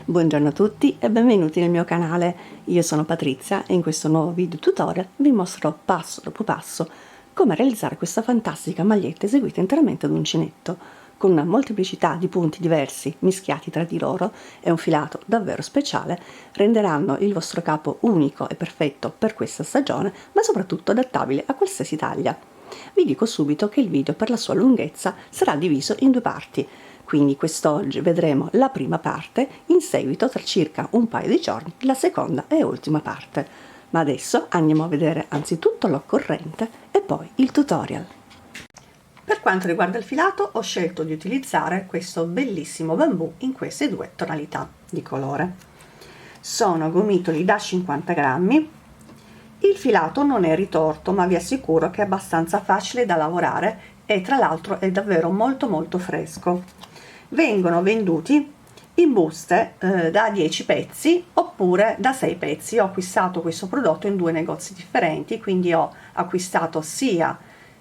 Buongiorno a tutti e benvenuti nel mio canale. Io sono Patrizia e in questo nuovo video tutorial vi mostrerò passo dopo passo come realizzare questa fantastica maglietta eseguita interamente ad uncinetto, con una molteplicità di punti diversi mischiati tra di loro e un filato davvero speciale. Renderanno il vostro capo unico e perfetto per questa stagione, ma soprattutto adattabile a qualsiasi taglia. Vi dico subito che il video, per la sua lunghezza, sarà diviso in due parti. Quindi quest'oggi vedremo la prima parte, in seguito tra circa un paio di giorni la seconda e ultima parte. Ma adesso andiamo a vedere anzitutto l'occorrente e poi il tutorial. Per quanto riguarda il filato, ho scelto di utilizzare questo bellissimo bambù in queste due tonalità di colore. Sono gomitoli da 50 grammi. Il filato non è ritorto, ma vi assicuro che è abbastanza facile da lavorare e tra l'altro è davvero molto fresco. Vengono venduti in buste da 10 pezzi oppure da 6 pezzi. Ho acquistato questo prodotto in due negozi differenti, quindi ho acquistato sia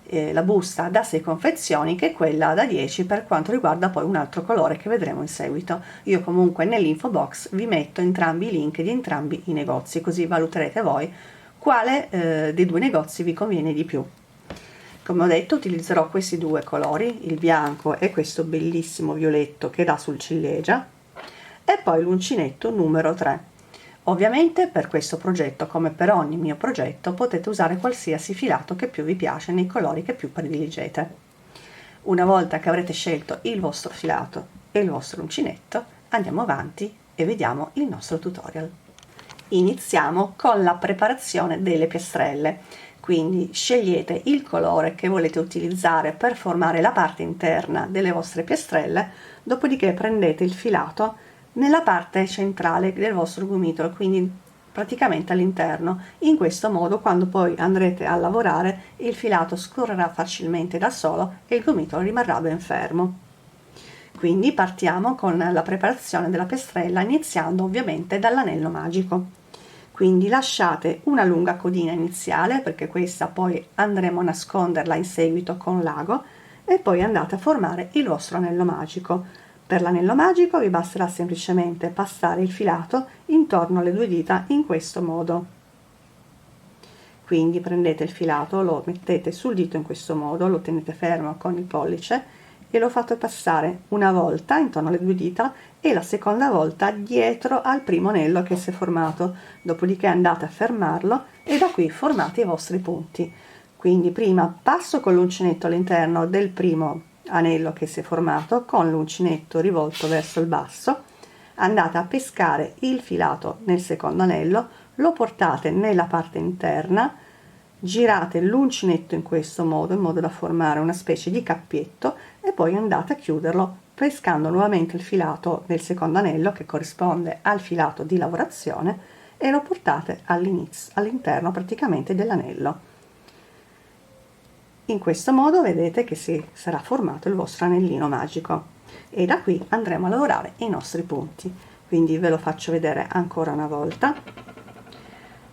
la busta da 6 confezioni che quella da 10 per quanto riguarda poi un altro colore che vedremo in seguito. Io comunque nell'info box vi metto entrambi i link di entrambi i negozi, così valuterete voi quale dei due negozi vi conviene di più. Come ho detto, utilizzerò questi due colori, il bianco e questo bellissimo violetto che dà sul ciliegia, e poi l'uncinetto numero 3. Ovviamente per questo progetto, come per ogni mio progetto, potete usare qualsiasi filato che più vi piace nei colori che più prediligete. Una volta che avrete scelto il vostro filato e il vostro uncinetto, andiamo avanti e vediamo il nostro tutorial. Iniziamo con la preparazione delle piastrelle. Quindi scegliete il colore che volete utilizzare per formare la parte interna delle vostre piastrelle, dopodiché prendete il filato nella parte centrale del vostro gomitolo, quindi praticamente all'interno. In questo modo, quando poi andrete a lavorare, il filato scorrerà facilmente da solo e il gomitolo rimarrà ben fermo. Quindi partiamo con la preparazione della piastrella, iniziando ovviamente dall'anello magico. Quindi lasciate una lunga codina iniziale, perché questa poi andremo a nasconderla in seguito con l'ago, e poi andate a formare il vostro anello magico. Per l'anello magico vi basterà semplicemente passare il filato intorno alle due dita in questo modo. Quindi prendete il filato, lo mettete sul dito in questo modo, lo tenete fermo con il pollice e lo fate passare una volta intorno alle due dita e la seconda volta dietro al primo anello che si è formato. Dopodiché andate a fermarlo e da qui formate i vostri punti. Quindi prima passo con l'uncinetto all'interno del primo anello che si è formato, con l'uncinetto rivolto verso il basso, andate a pescare il filato nel secondo anello, lo portate nella parte interna, girate l'uncinetto in questo modo, in modo da formare una specie di cappietto, e poi andate a chiuderlo pescando nuovamente il filato nel secondo anello che corrisponde al filato di lavorazione e lo portate all'interno praticamente dell'anello. In questo modo vedete che si sarà formato il vostro anellino magico e da qui andremo a lavorare i nostri punti. Quindi ve lo faccio vedere ancora una volta.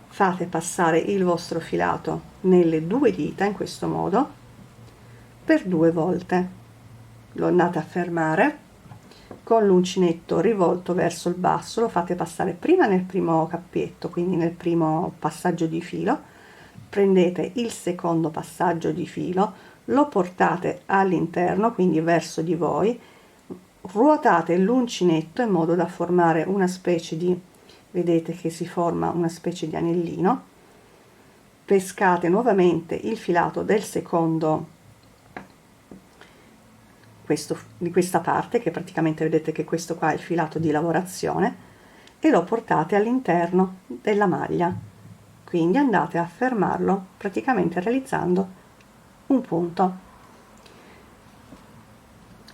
Fate passare il vostro filato nelle due dita in questo modo per 2 volte, lo andate a fermare con l'uncinetto rivolto verso il basso, lo fate passare prima nel primo cappietto, quindi nel primo passaggio di filo, prendete il secondo passaggio di filo, lo portate all'interno, quindi verso di voi, ruotate l'uncinetto in modo da formare una specie di, vedete che si forma una specie di anellino, pescate nuovamente il filato del secondo, di questa parte, che praticamente vedete che questo qua è il filato di lavorazione, e lo portate all'interno della maglia. Quindi andate a fermarlo praticamente realizzando un punto.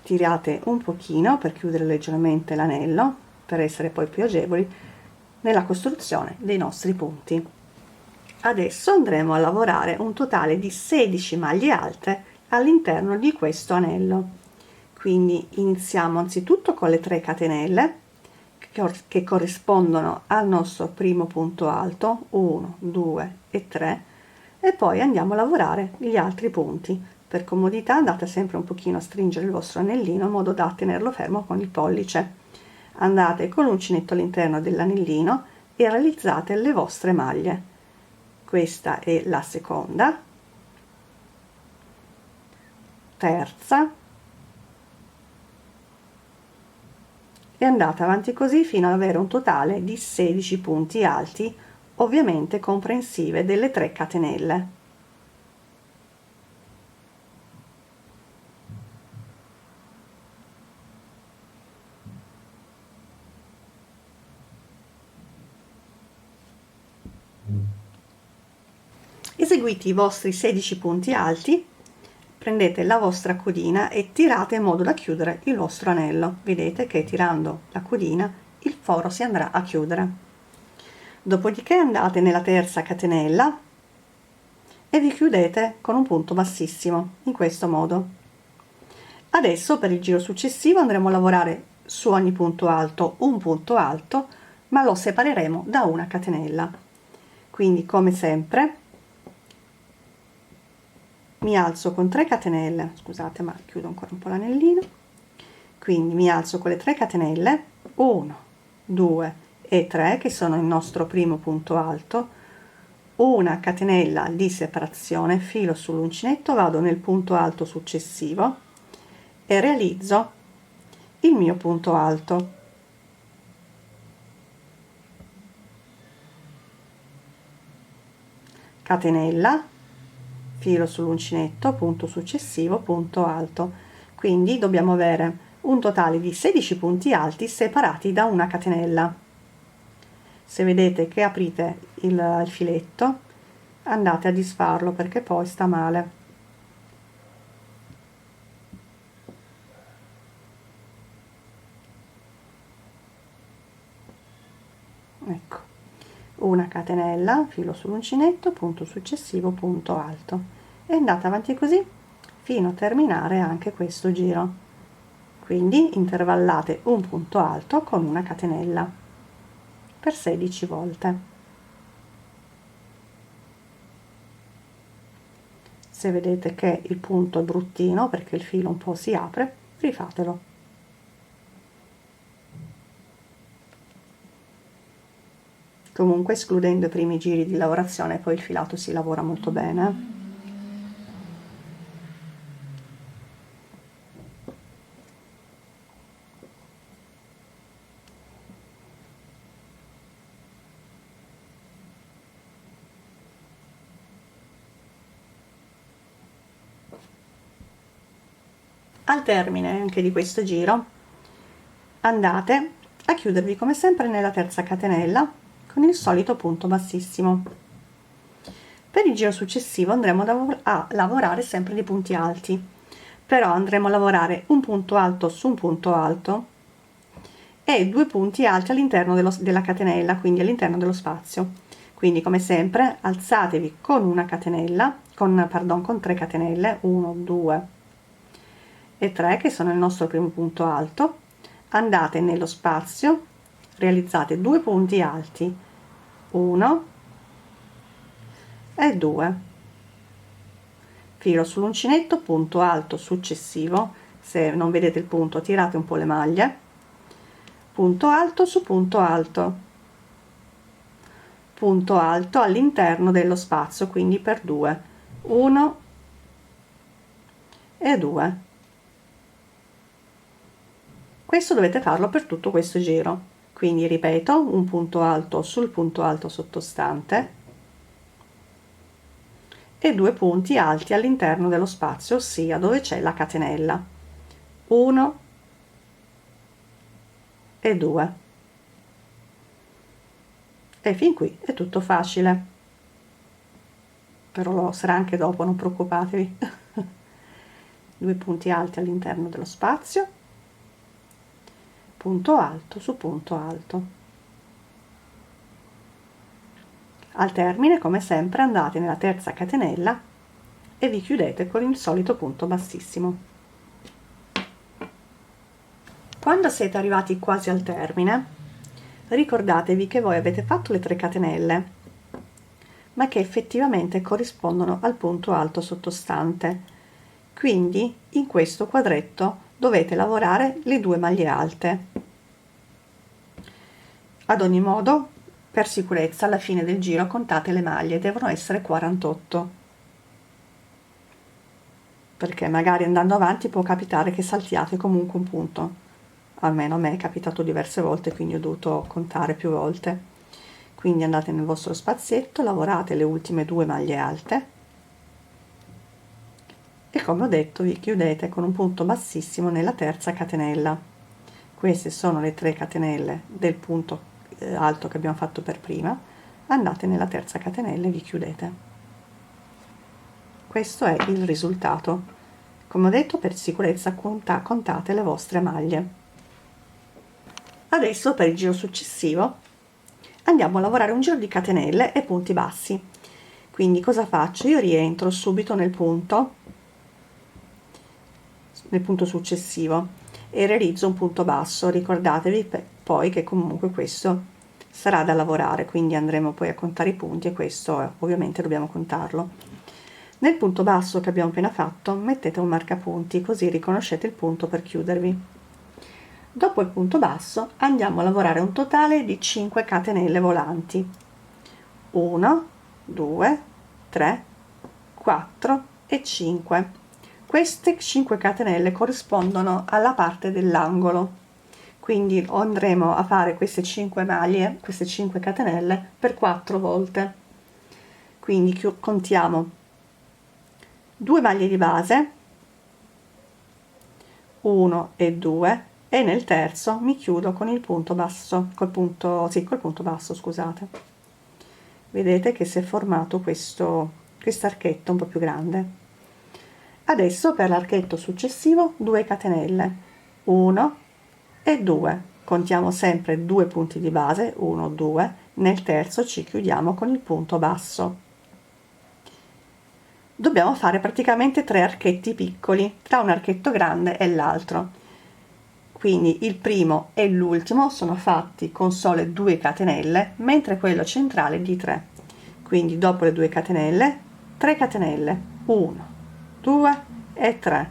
Tirate un pochino per chiudere leggermente l'anello, per essere poi più agevoli nella costruzione dei nostri punti. Adesso andremo a lavorare un totale di 16 maglie alte all'interno di questo anello. Quindi iniziamo anzitutto con le 3 catenelle che corrispondono al nostro primo punto alto, 1, 2 e 3, e poi andiamo a lavorare gli altri punti. Per comodità andate sempre un pochino a stringere il vostro anellino in modo da tenerlo fermo con il pollice. andate con l'uncinetto all'interno dell'anellino e realizzate le vostre maglie. Questa è la seconda, terza, e andate avanti così fino ad avere un totale di 16 punti alti, ovviamente comprensive delle 3 catenelle. Eseguiti i vostri 16 punti alti, prendete la vostra codina e tirate in modo da chiudere il vostro anello. Vedete che tirando la codina il foro si andrà a chiudere. Dopodiché andate nella terza catenella e vi chiudete con un punto bassissimo, in questo modo. Adesso per il giro successivo andremo a lavorare su ogni punto alto un punto alto, ma lo separeremo da una catenella. Quindi come sempre mi alzo con 3 catenelle, scusate ma chiudo ancora un po' l'anellino, quindi mi alzo con le 3 catenelle, 1, 2 e 3 che sono il nostro primo punto alto, una catenella di separazione, filo sull'uncinetto, vado nel punto alto successivo e realizzo il mio punto alto. Catenella, filo sull'uncinetto, punto successivo, punto alto. Quindi dobbiamo avere un totale di 16 punti alti separati da una catenella. Se vedete che aprite il filetto, andate a disfarlo perché poi sta male. Ecco, una catenella, filo sull'uncinetto, punto successivo, punto alto, e andate avanti così fino a terminare anche questo giro. Quindi intervallate un punto alto con una catenella per 16 volte. Se vedete che il punto è bruttino perché il filo un po' si apre, rifatelo. Comunque escludendo i primi giri di lavorazione poi il filato si lavora molto bene. Al termine anche di questo giro andate a chiudervi come sempre nella terza catenella con il solito punto bassissimo. Per il giro successivo andremo a lavorare sempre di punti alti, però andremo a lavorare un punto alto su un punto alto e 2 punti alti all'interno della catenella, quindi all'interno dello spazio. Quindi come sempre alzatevi con una catenella, con 3 catenelle, 1, 2 e 3 che sono il nostro primo punto alto, andate nello spazio, realizzate 2 punti alti, 1 e 2, filo sull'uncinetto, punto alto successivo, se non vedete il punto tirate un po' le maglie, punto alto su punto alto all'interno dello spazio, quindi per 2, 1 e 2. Questo dovete farlo per tutto questo giro, quindi ripeto, un punto alto sul punto alto sottostante e 2 punti alti all'interno dello spazio, ossia dove c'è la catenella, 1 e 2, e fin qui è tutto facile, però lo sarà anche dopo, non preoccupatevi. 2 punti alti all'interno dello spazio, punto alto su punto alto. Al termine come sempre andate nella terza catenella e vi chiudete con il solito punto bassissimo. Quando siete arrivati quasi al termine ricordatevi che voi avete fatto le 3 catenelle ma che effettivamente corrispondono al punto alto sottostante, quindi in questo quadretto dovete lavorare le 2 maglie alte. Ad ogni modo, per sicurezza, alla fine del giro contate le maglie, devono essere 48, perché magari andando avanti può capitare che saltiate comunque un punto. Almeno a me è capitato diverse volte, quindi ho dovuto contare più volte. Quindi andate nel vostro spazietto, lavorate le ultime 2 maglie alte e, come ho detto, vi chiudete con un punto bassissimo nella terza catenella. Queste sono le 3 catenelle del punto alto che abbiamo fatto per prima. Andate nella terza catenella e vi chiudete. Questo è il risultato. Come ho detto, per sicurezza contate le vostre maglie. Adesso, per il giro successivo, andiamo a lavorare un giro di catenelle e punti bassi. Quindi cosa faccio? Io rientro subito nel punto successivo e realizzo un punto basso. Ricordatevi poi che comunque questo sarà da lavorare, quindi andremo poi a contare i punti, e questo ovviamente dobbiamo contarlo. Nel punto basso che abbiamo appena fatto mettete un marcapunti, così riconoscete il punto per chiudervi. Dopo il punto basso andiamo a lavorare un totale di 5 catenelle volanti: 1, 2, 3, 4 e 5. Queste 5 catenelle corrispondono alla parte dell'angolo, quindi andremo a fare queste 5 maglie, queste 5 catenelle per 4 volte. Quindi contiamo 2 maglie di base, 1 e 2, e nel terzo mi chiudo con il punto basso, col punto basso, scusate. Vedete che si è formato questo archetto un po' più grande. Adesso per l'archetto successivo 2 catenelle, 1 e 2, contiamo sempre 2 punti di base, 1, 2, nel terzo ci chiudiamo con il punto basso. Dobbiamo fare praticamente 3 archetti piccoli tra un archetto grande e l'altro, quindi il primo e l'ultimo sono fatti con sole 2 catenelle, mentre quello centrale di 3. Quindi dopo le 2 catenelle 3 catenelle, 1, 2 e 3,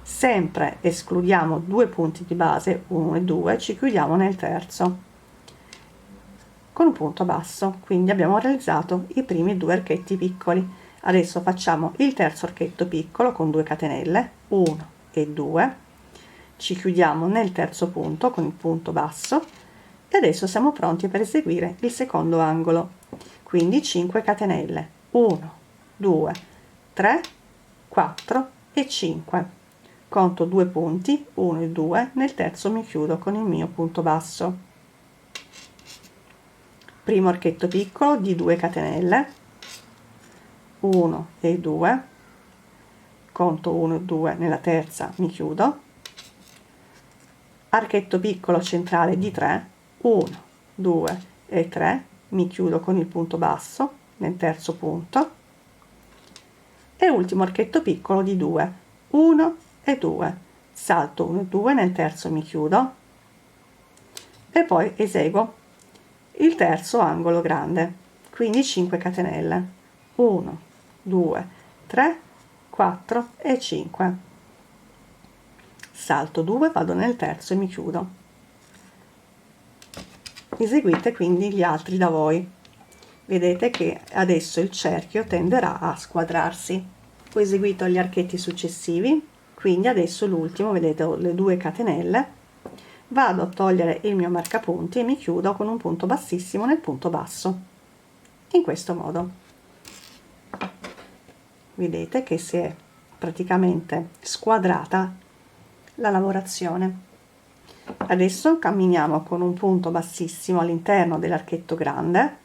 sempre escludiamo 2 punti di base, 1 e 2, ci chiudiamo nel terzo con un punto basso. Quindi abbiamo realizzato i primi 2 archetti piccoli. Adesso facciamo il terzo archetto piccolo con 2 catenelle, 1 e 2, ci chiudiamo nel terzo punto con il punto basso e adesso siamo pronti per eseguire il secondo angolo. Quindi 5 catenelle, 1, 2, 3, 4 e 5. Conto 2 punti, 1 e 2, nel terzo mi chiudo con il mio punto basso. Primo archetto piccolo di 2 catenelle, 1 e 2, conto 1 e 2, nella terza mi chiudo. Archetto piccolo centrale di 3, 1, 2 e 3, mi chiudo con il punto basso nel terzo punto, e ultimo archetto piccolo di 2, 1 e 2, salto 1 e 2, nel terzo mi chiudo e poi eseguo il terzo angolo grande, quindi 5 catenelle, 1, 2, 3, 4 e 5, salto 2, vado nel terzo e mi chiudo. Eseguite quindi gli altri da voi. Vedete che adesso il cerchio tenderà a squadrarsi. Ho eseguito gli archetti successivi, quindi adesso l'ultimo, vedete, ho le 2 catenelle, vado a togliere il mio marcapunti e mi chiudo con un punto bassissimo nel punto basso, in questo modo. Vedete che si è praticamente squadrata la lavorazione. Adesso camminiamo con un punto bassissimo all'interno dell'archetto grande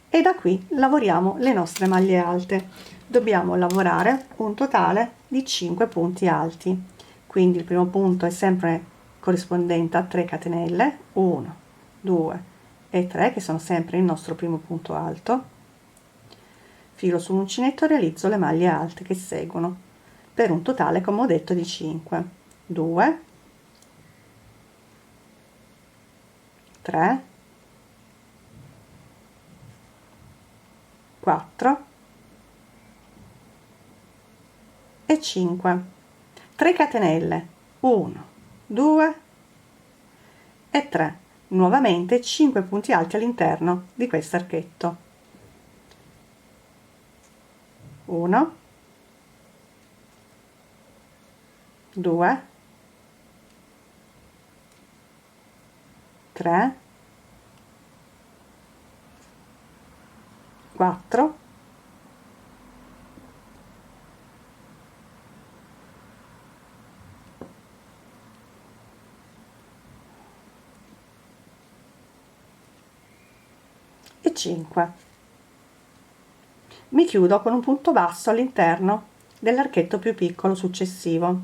e da qui lavoriamo le nostre maglie alte. Dobbiamo lavorare un totale di 5 punti alti, quindi il primo punto è sempre corrispondente a 3 catenelle, 1, 2 e 3, che sono sempre il nostro primo punto alto. Filo sull'uncinetto e realizzo le maglie alte che seguono per un totale, come ho detto, di 5, 2, 3, 4 e 5. 3 catenelle, 1, 2 e 3, nuovamente 5 punti alti all'interno di questo archetto. 1, 2, 3, 4, 5. Mi chiudo con un punto basso all'interno dell'archetto più piccolo successivo.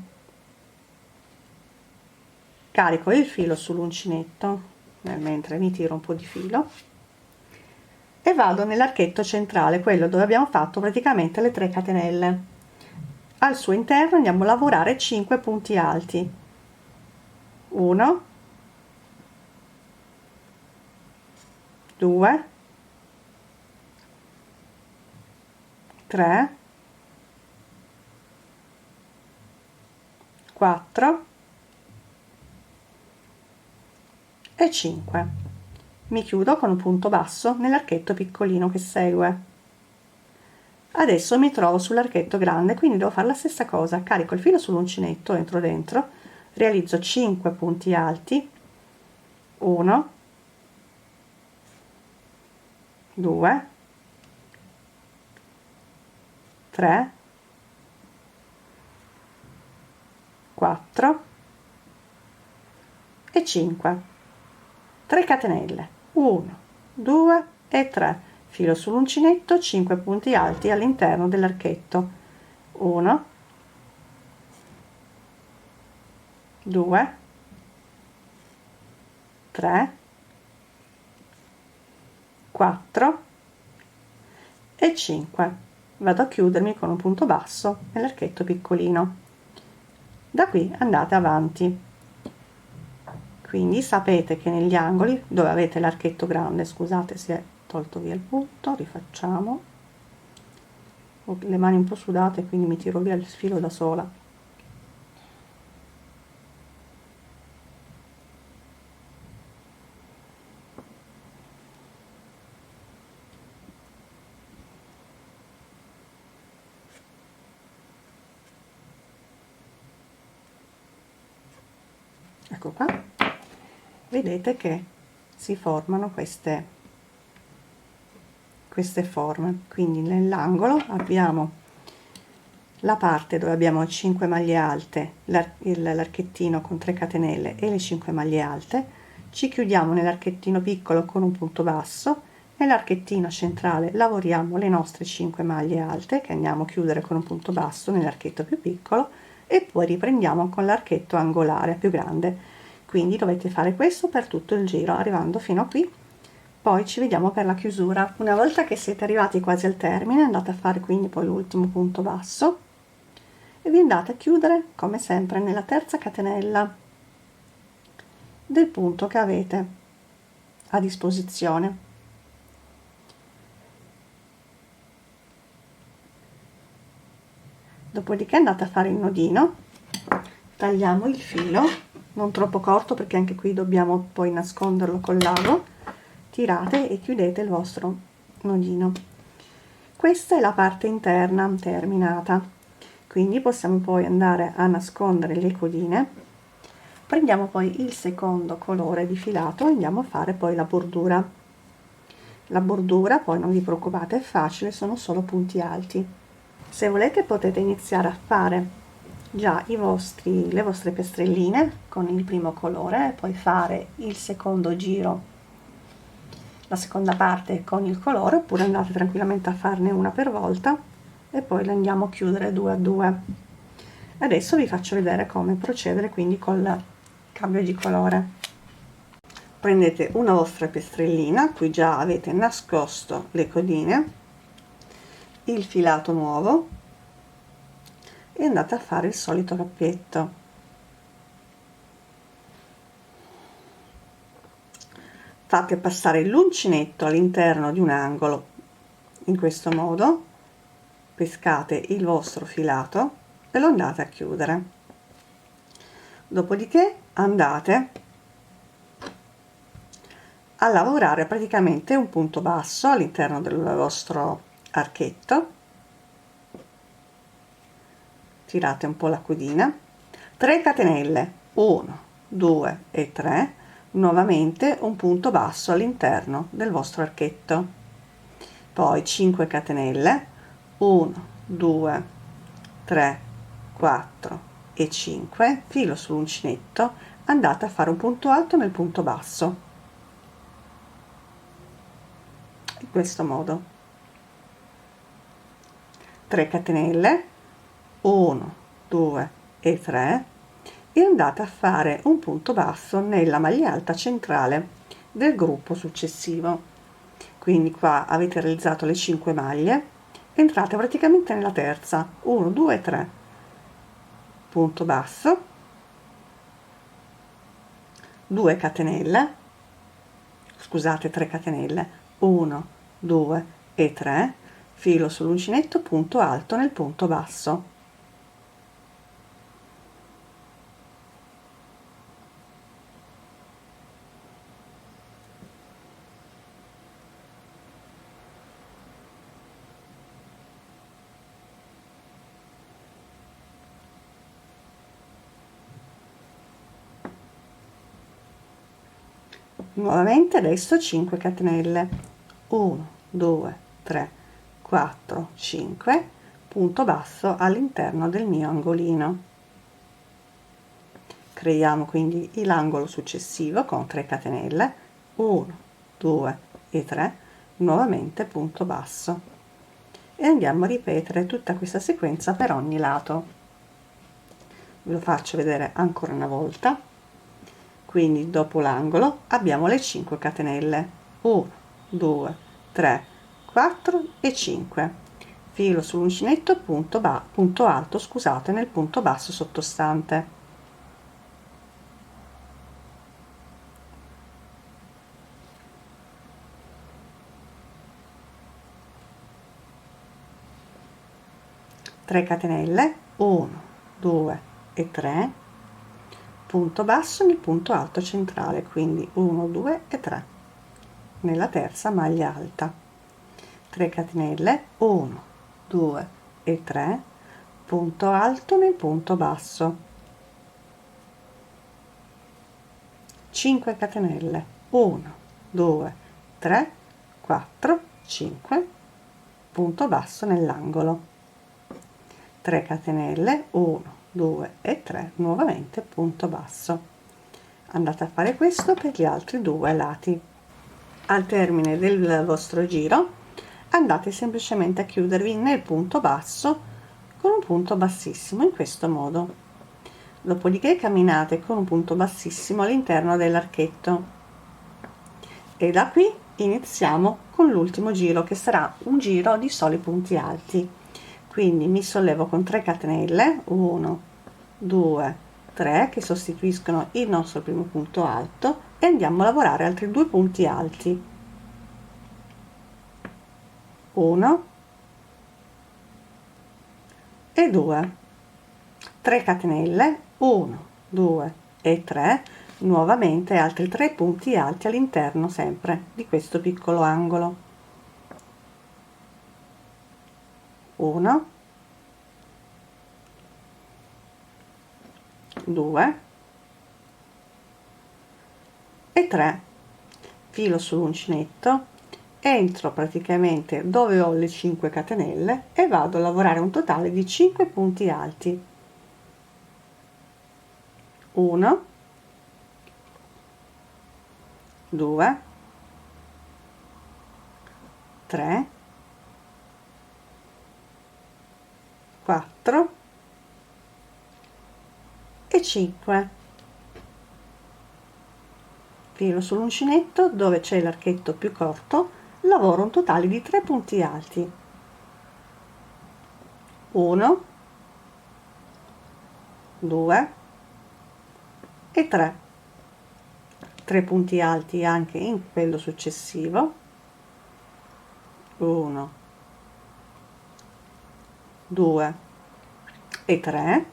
Carico il filo sull'uncinetto mentre mi tiro un po' di filo e vado nell'archetto centrale, quello dove abbiamo fatto praticamente le 3 catenelle. Al suo interno andiamo a lavorare 5 punti alti. 1, 2, 3, 4 e 5. Mi chiudo con un punto basso nell'archetto piccolino che segue. Adesso mi trovo sull'archetto grande, quindi devo fare la stessa cosa. Carico il filo sull'uncinetto, entro dentro, realizzo 5 punti alti. 1, 2, 3, 4 e 5. 3 catenelle. 1, 2 e 3. Filo sull'uncinetto, 5 punti alti all'interno dell'archetto. 1, 2, 3, 4 e 5. Vado a chiudermi con un punto basso nell'archetto piccolino. Da qui andate avanti. Quindi sapete che negli angoli dove avete l'archetto grande, scusate, si è tolto via il punto, rifacciamo. Ho le mani un po' sudate, quindi mi tiro via il filo da sola. Ecco qua, vedete che si formano queste forme. Quindi nell'angolo abbiamo la parte dove abbiamo 5 maglie alte, l'archettino con 3 catenelle e le 5 maglie alte, ci chiudiamo nell'archettino piccolo con un punto basso, nell'archettino centrale lavoriamo le nostre 5 maglie alte che andiamo a chiudere con un punto basso nell'archetto più piccolo e poi riprendiamo con l'archetto angolare più grande. Quindi dovete fare questo per tutto il giro arrivando fino a qui. Poi ci vediamo per la chiusura. Una volta che siete arrivati quasi al termine andate a fare quindi poi l'ultimo punto basso e vi andate a chiudere come sempre nella terza catenella del punto che avete a disposizione. Dopodiché andate a fare il nodino, tagliamo il filo non troppo corto perché anche qui dobbiamo poi nasconderlo col lago, tirate e chiudete il vostro nodino. Questa è la parte interna terminata, quindi possiamo poi andare a nascondere le codine. Prendiamo poi il secondo colore di filato e andiamo a fare poi la bordura. La bordura poi non vi preoccupate, è facile, sono solo punti alti. Se volete potete iniziare a fare già le vostre piastrelline con il primo colore e poi fare il secondo giro, la seconda parte con il colore, oppure andate tranquillamente a farne una per volta e poi le andiamo a chiudere 2 a 2. Adesso vi faccio vedere come procedere quindi col cambio di colore. Prendete una vostra piastrellina a cui già avete nascosto le codine, il filato nuovo e andate a fare il solito cappetto. Fate passare l'uncinetto all'interno di un angolo in questo modo, pescate il vostro filato e lo andate a chiudere. Dopodiché andate a lavorare praticamente un punto basso all'interno del vostro archetto, tirate un po' la codina, 3 catenelle, 1 2 e 3, nuovamente un punto basso all'interno del vostro archetto, poi 5 catenelle, 1 2 3 4 e 5, filo sull'uncinetto, andate a fare un punto alto nel punto basso, in questo modo, 3 catenelle, 1 2 e 3, e andate a fare un punto basso nella maglia alta centrale del gruppo successivo. Quindi qua avete realizzato le 5 maglie, entrate praticamente nella terza, 1 2 3, punto basso, 2 catenelle, scusate, 3 catenelle, 1 2 e 3, filo sull'uncinetto, punto alto nel punto basso, nuovamente adesso 5 catenelle, 1 2 3 4 5, punto basso all'interno del mio angolino, creiamo quindi l'angolo successivo con 3 catenelle, 1 2 e 3, nuovamente punto basso, e andiamo a ripetere tutta questa sequenza per ogni lato. Ve lo faccio vedere ancora una volta. Quindi dopo l'angolo abbiamo le 5 catenelle, 1 2 3 4 e 5, filo sull'uncinetto, punto alto, scusate, nel punto basso sottostante, catenelle, 1 2 e 3, punto basso nel punto alto centrale, quindi 1 2 e 3 nella terza maglia alta, 3 catenelle, 1 2 e 3, punto alto nel punto basso, 5 catenelle, 1 2 3 4 5, punto basso nell'angolo, 3 catenelle, 1 2 e 3, nuovamente punto basso. Andate a fare questo per gli altri due lati. Al termine del vostro giro andate semplicemente a chiudervi nel punto basso con un punto bassissimo, in questo modo. Dopodiché camminate con un punto bassissimo all'interno dell'archetto, e da qui iniziamo con l'ultimo giro, che sarà un giro di soli punti alti. Quindi mi sollevo con 3 catenelle, 1 2 3, che sostituiscono il nostro primo punto alto, e andiamo a lavorare altri 2 punti alti, 1 e 2, 3 catenelle, 1 2 e 3, nuovamente altri 3 punti alti all'interno sempre di questo piccolo angolo, 1 2 e 3, filo sull'uncinetto, entro praticamente dove ho le 5 catenelle e vado a lavorare un totale di 5 punti alti, 1 2 3 4 e 5, filo sull'uncinetto, dove c'è l'archetto più corto lavoro un totale di 3 punti alti, 1 2 e 3, 3 punti alti anche in quello successivo, 1 2 e 3,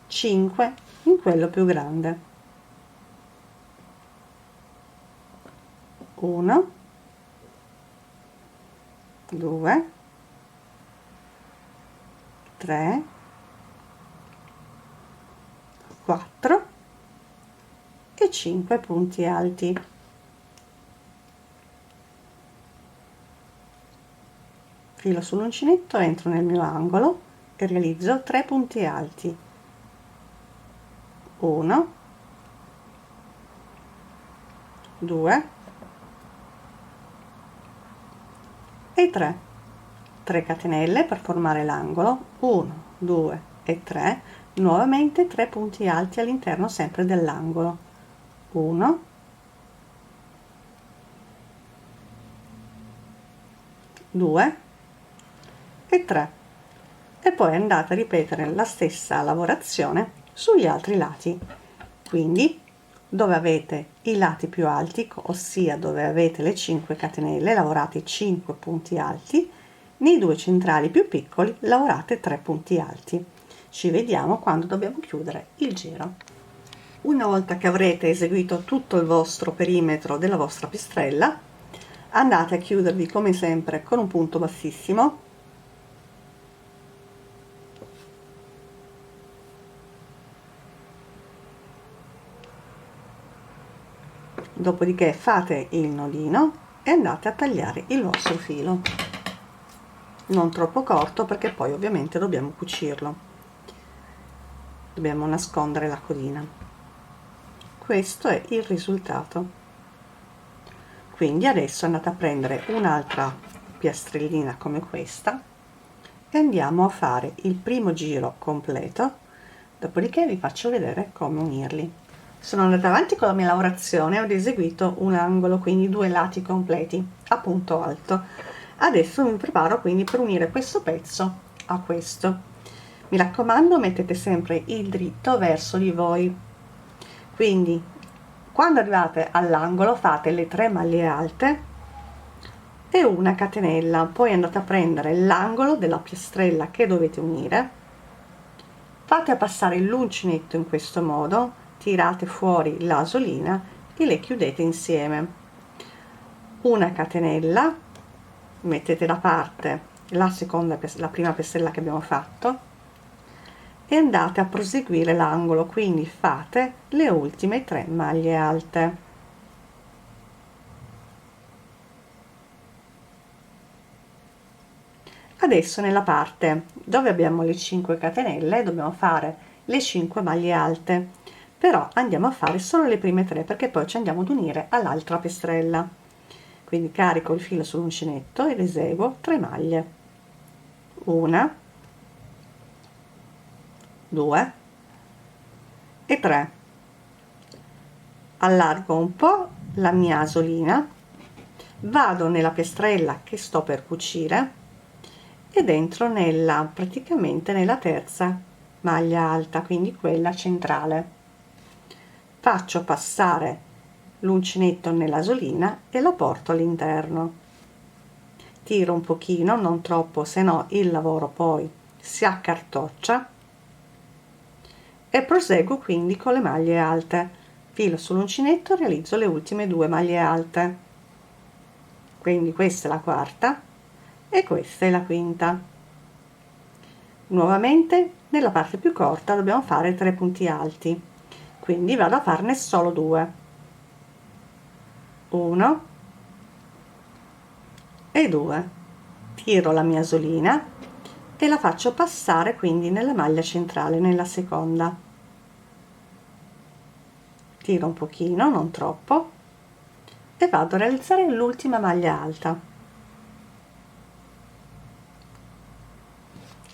5 in quello più grande, 1, 2, 3, 4 e 5 punti alti. Filo sull'uncinetto, entro nel mio angolo e realizzo 3 punti alti. 1, 2 e 3. 3 catenelle per formare l'angolo, 1, 2 e 3, nuovamente 3 punti alti all'interno sempre dell'angolo, 1, 2 e 3, e poi andate a ripetere la stessa lavorazione sugli altri lati. Quindi dove avete i lati più alti, ossia dove avete le 5 catenelle, lavorate 5 punti alti, nei due centrali più piccoli lavorate 3 punti alti. Ci vediamo quando dobbiamo chiudere il giro. Una volta che avrete eseguito tutto il vostro perimetro della vostra pistrella, andate a chiudervi come sempre con un punto bassissimo, dopodiché fate il nodino e andate a tagliare il vostro filo, non troppo corto perché poi ovviamente dobbiamo cucirlo, dobbiamo nascondere la codina. Questo è il risultato. Quindi adesso andate a prendere un'altra piastrellina come questa e andiamo a fare il primo giro completo, dopodiché vi faccio vedere come unirli. Sono andata avanti con la mia lavorazione, ho eseguito un angolo, quindi 2 lati completi a punto alto. Adesso mi preparo quindi per unire questo pezzo a questo. Mi raccomando, mettete sempre il dritto verso di voi, quindi quando arrivate all'angolo fate le 3 maglie alte e una catenella, poi andate a prendere l'angolo della piastrella che dovete unire, fate passare l'uncinetto in questo modo, tirate fuori l'asolina e le chiudete insieme, una catenella, mettete da parte la prima piastrella che abbiamo fatto e andate a proseguire l'angolo, quindi fate le ultime 3 maglie alte. Adesso nella parte dove abbiamo le 5 catenelle dobbiamo fare le 5 maglie alte, però andiamo a fare solo le prime 3 perché poi ci andiamo ad unire all'altra piastrella. Quindi carico il filo sull'uncinetto ed eseguo 3 maglie, 1, 2 e 3. Allargo un po' la mia asolina, vado nella piastrella che sto per cucire ed entro praticamente nella terza maglia alta, quindi quella centrale. Faccio passare l'uncinetto nell'asolina e lo porto all'interno, tiro un pochino, non troppo, se no il lavoro poi si accartoccia, e proseguo quindi con le maglie alte. Filo sull'uncinetto e realizzo le ultime 2 maglie alte, quindi questa è la quarta e questa è la quinta. Nuovamente nella parte più corta dobbiamo fare 3 punti alti, quindi vado a farne solo 2, 1 e 2, tiro la mia asolina e la faccio passare quindi nella maglia centrale, nella seconda, tiro un pochino, non troppo, e vado a realizzare l'ultima maglia alta.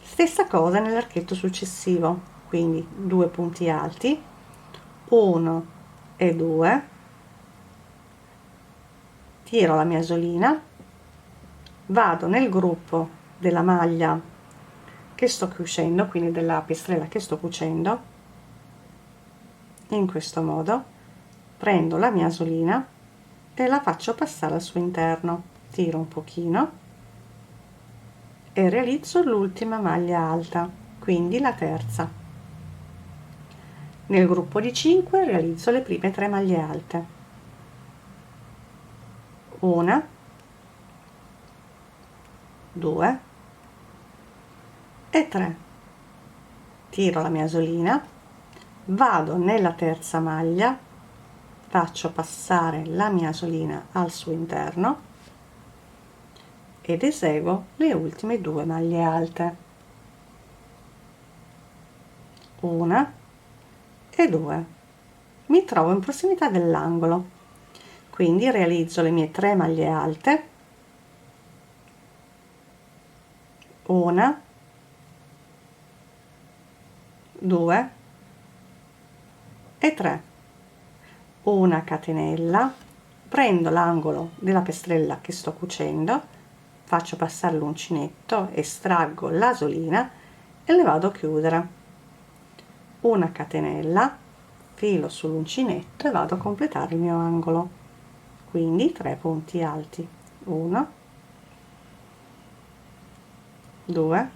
Stessa cosa nell'archetto successivo, quindi 2 punti alti, 1 e 2, tiro la mia asolina, vado nel gruppo della maglia che sto cucendo, quindi della piastrella che sto cucendo, in questo modo prendo la mia asolina e la faccio passare al suo interno, tiro un pochino e realizzo l'ultima maglia alta, quindi la terza. Nel gruppo di 5 realizzo le prime 3 maglie alte, 1, 2 e 3. Tiro la mia asolina, vado nella terza maglia, faccio passare la mia asolina al suo interno ed eseguo le ultime 2 maglie alte, 1 e 2. Mi trovo in prossimità dell'angolo, quindi realizzo le mie 3 maglie alte, 1, 2 e 3. Una catenella, prendo l'angolo della piastrella che sto cucendo, faccio passare l'uncinetto, estraggo l'asolina e le vado a chiudere. Una catenella, filo sull'uncinetto e vado a completare il mio angolo, quindi 3 punti alti, 1, 2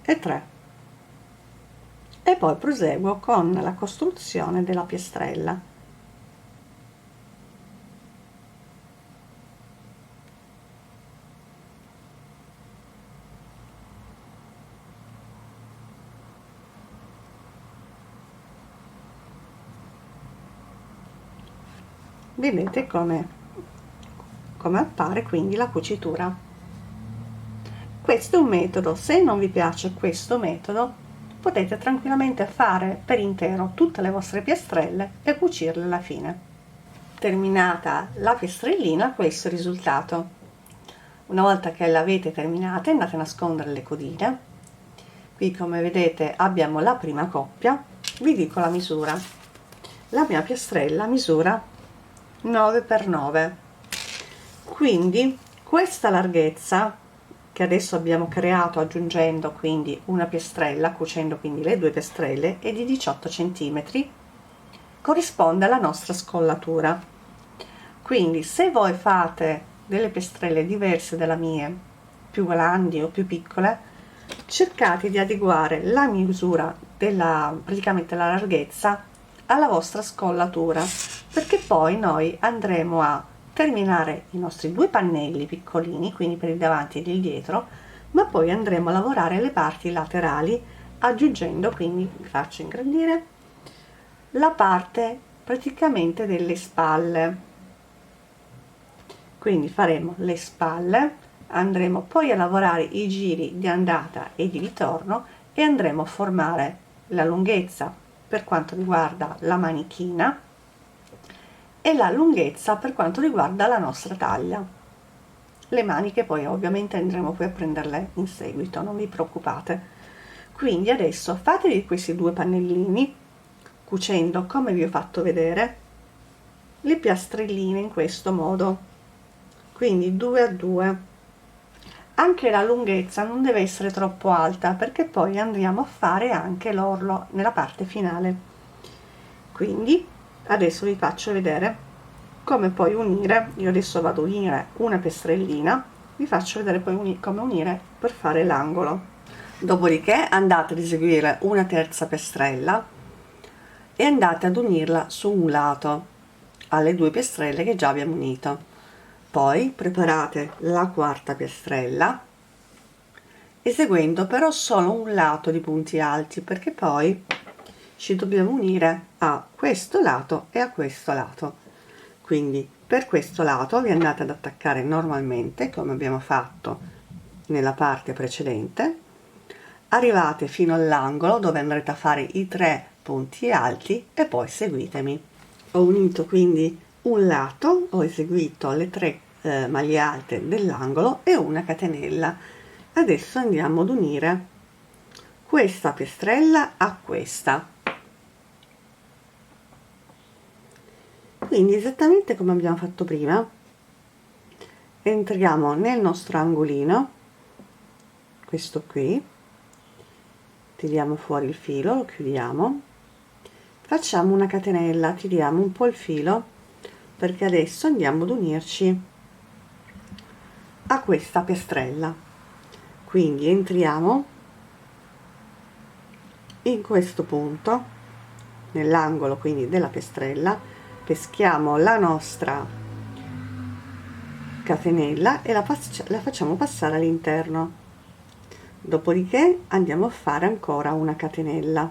e 3, e poi proseguo con la costruzione della piastrella. Vedete come appare quindi la cucitura. Questo è un metodo. Se non vi piace questo metodo, potete tranquillamente fare per intero tutte le vostre piastrelle e cucirle alla fine. Terminata la piastrellina, questo è il risultato. Una volta che l'avete terminata, andate a nascondere le codine. Qui, come vedete, abbiamo la prima coppia. Vi dico la misura. La mia piastrella misura 9 x 9, quindi questa larghezza che adesso abbiamo creato aggiungendo quindi una piastrella, cucendo quindi le 2 piastrelle, è di 18 cm, corrisponde alla nostra scollatura. Quindi se voi fate delle piastrelle diverse dalla mia, più grandi o più piccole, cercate di adeguare la misura praticamente la larghezza alla vostra scollatura, perché poi noi andremo a terminare i nostri 2 pannelli piccolini, quindi per il davanti e il dietro, ma poi andremo a lavorare le parti laterali aggiungendo, quindi vi faccio ingrandire, la parte praticamente delle spalle. Quindi faremo le spalle, andremo poi a lavorare i giri di andata e di ritorno e andremo a formare la lunghezza per quanto riguarda la manichina e la lunghezza per quanto riguarda la nostra taglia. Le maniche poi ovviamente andremo poi a prenderle in seguito, non vi preoccupate. Quindi adesso fatevi questi 2 pannellini cucendo, come vi ho fatto vedere, le piastrelline in questo modo, quindi 2 a 2. Anche la lunghezza non deve essere troppo alta, perché poi andiamo a fare anche l'orlo nella parte finale. Quindi adesso vi faccio vedere come poi unire. Io adesso vado a unire una piastrellina, vi faccio vedere poi come unire per fare l'angolo. Dopodiché andate ad eseguire una terza piastrella e andate ad unirla su un lato alle 2 piastrelle che già abbiamo unito. Poi preparate la quarta piastrella eseguendo però solo un lato di punti alti, perché poi ci dobbiamo unire a questo lato e a questo lato. Quindi per questo lato vi andate ad attaccare normalmente come abbiamo fatto nella parte precedente, arrivate fino all'angolo dove andrete a fare i 3 punti alti e poi seguitemi. Ho unito quindi un lato, ho eseguito le 3 maglie alte dell'angolo e una catenella. Adesso andiamo ad unire questa piastrella a questa, quindi esattamente come abbiamo fatto prima. Entriamo nel nostro angolino, questo qui, tiriamo fuori il filo, lo chiudiamo, facciamo una catenella, tiriamo un po' il filo, perché adesso andiamo ad unirci a questa piastrella. Quindi entriamo in questo punto nell'angolo quindi della piastrella, peschiamo la nostra catenella e la facciamo passare all'interno. Dopodiché andiamo a fare ancora una catenella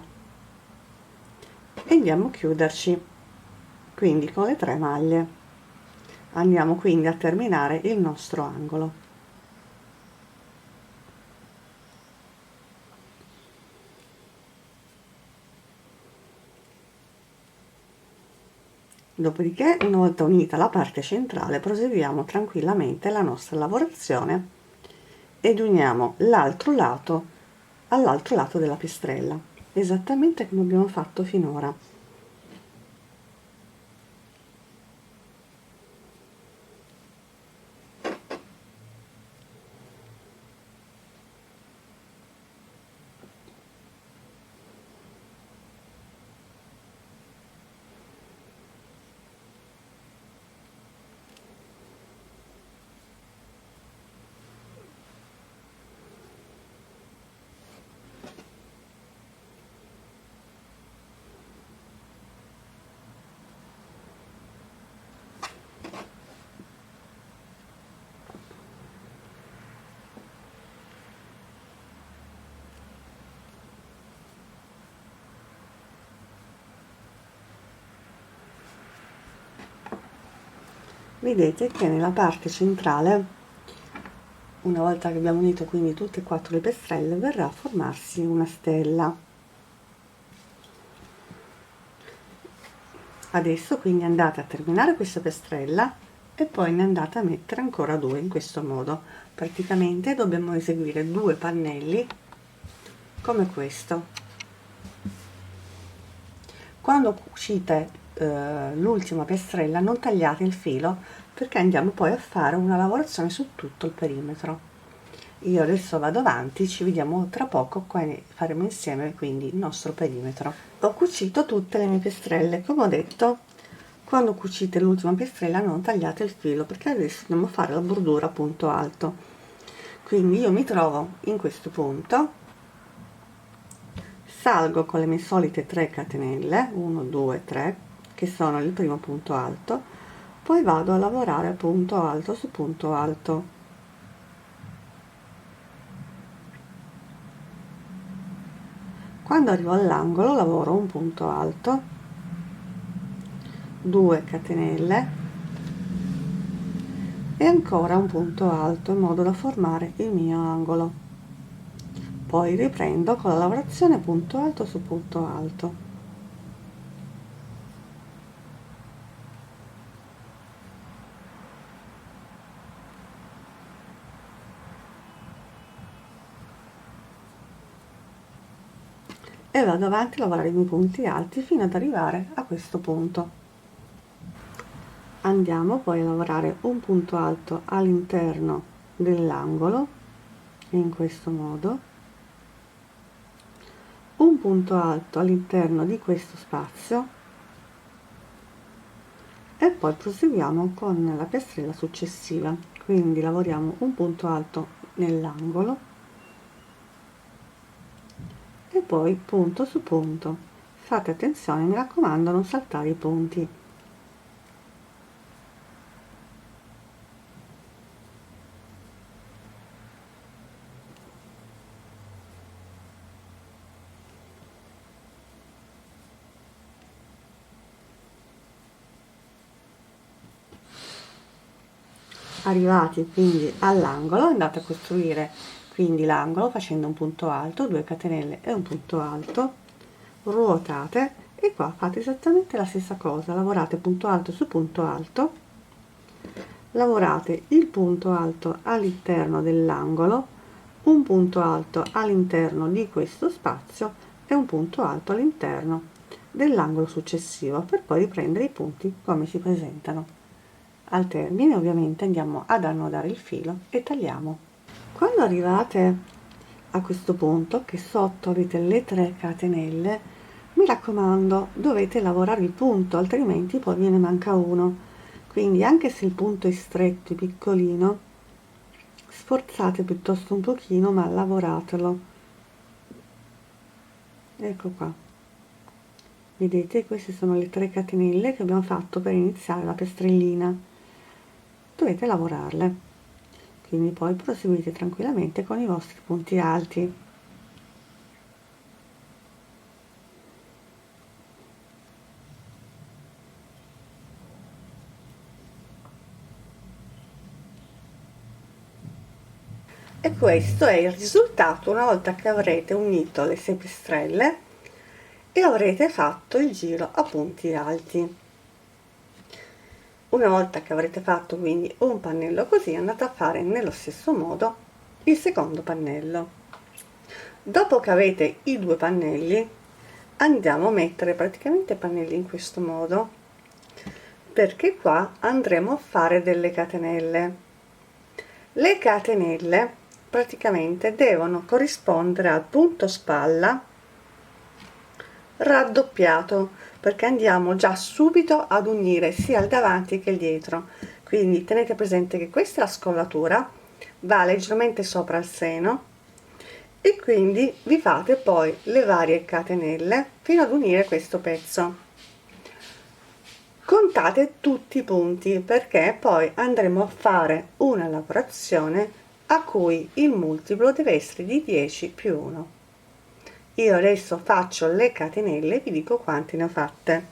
e andiamo a chiuderci, quindi con le 3 maglie. Andiamo quindi a terminare il nostro angolo. Dopodiché, una volta unita la parte centrale, proseguiamo tranquillamente la nostra lavorazione ed uniamo l'altro lato all'altro lato della pistrella, esattamente come abbiamo fatto finora. Vedete che nella parte centrale, una volta che abbiamo unito quindi tutte e 4 le piastrelle, verrà a formarsi una stella. Adesso quindi andate a terminare questa piastrella e poi ne andate a mettere ancora 2 in questo modo. Praticamente dobbiamo eseguire 2 pannelli come questo. Quando cucite l'ultima piastrella non tagliate il filo, perché andiamo poi a fare una lavorazione su tutto il perimetro. Io adesso vado avanti, ci vediamo tra poco, qua faremo insieme quindi il nostro perimetro. Ho cucito tutte le mie piastrelle, come ho detto. Quando cucite l'ultima piastrella non tagliate il filo, perché adesso andiamo a fare la bordura a punto alto. Quindi io mi trovo in questo punto, salgo con le mie solite 3 catenelle, 1 2 3, che sono il primo punto alto, poi vado a lavorare punto alto su punto alto. Quando arrivo all'angolo lavoro un punto alto, 2 catenelle e ancora un punto alto in modo da formare il mio angolo. Poi riprendo con la lavorazione punto alto su punto alto. E vado avanti a lavorare i miei punti alti fino ad arrivare a questo punto. Andiamo poi a lavorare un punto alto all'interno dell'angolo in questo modo, un punto alto all'interno di questo spazio e poi proseguiamo con la piastrella successiva. Quindi lavoriamo un punto alto nell'angolo e poi punto su punto. Fate attenzione, mi raccomando, a non saltare i punti. Arrivati quindi all'angolo, andate a costruire quindi l'angolo facendo un punto alto, 2 catenelle e un punto alto, ruotate e qua fate esattamente la stessa cosa, lavorate punto alto su punto alto, lavorate il punto alto all'interno dell'angolo, un punto alto all'interno di questo spazio e un punto alto all'interno dell'angolo successivo, per poi riprendere i punti come si presentano. Al termine ovviamente andiamo ad annodare il filo e tagliamo. Quando arrivate a questo punto, che sotto avete le 3 catenelle, mi raccomando, dovete lavorare il punto, altrimenti poi ve ne manca uno. Quindi anche se il punto è stretto e piccolino, sforzate piuttosto un pochino, ma lavoratelo. Ecco qua. Vedete, queste sono le 3 catenelle che abbiamo fatto per iniziare la piastrellina. dovete lavorarle, quindi poi proseguite tranquillamente con i vostri punti alti. E questo è il risultato una volta che avrete unito le 6 piastrelle e avrete fatto il giro a punti alti. Una volta che avrete fatto quindi un pannello così, andate a fare nello stesso modo il secondo pannello. Dopo che avete i 2 pannelli, andiamo a mettere praticamente i pannelli in questo modo, perché qua andremo a fare delle catenelle. Le catenelle praticamente devono corrispondere al punto spalla raddoppiato, perché andiamo già subito ad unire sia il davanti che il dietro. Quindi tenete presente che questa è la scollatura, va leggermente sopra il seno, e quindi vi fate poi le varie catenelle fino ad unire questo pezzo. Contate tutti i punti, perché poi andremo a fare una lavorazione a cui il multiplo deve essere di 10 più 1. Io adesso faccio le catenelle e vi dico quante ne ho fatte.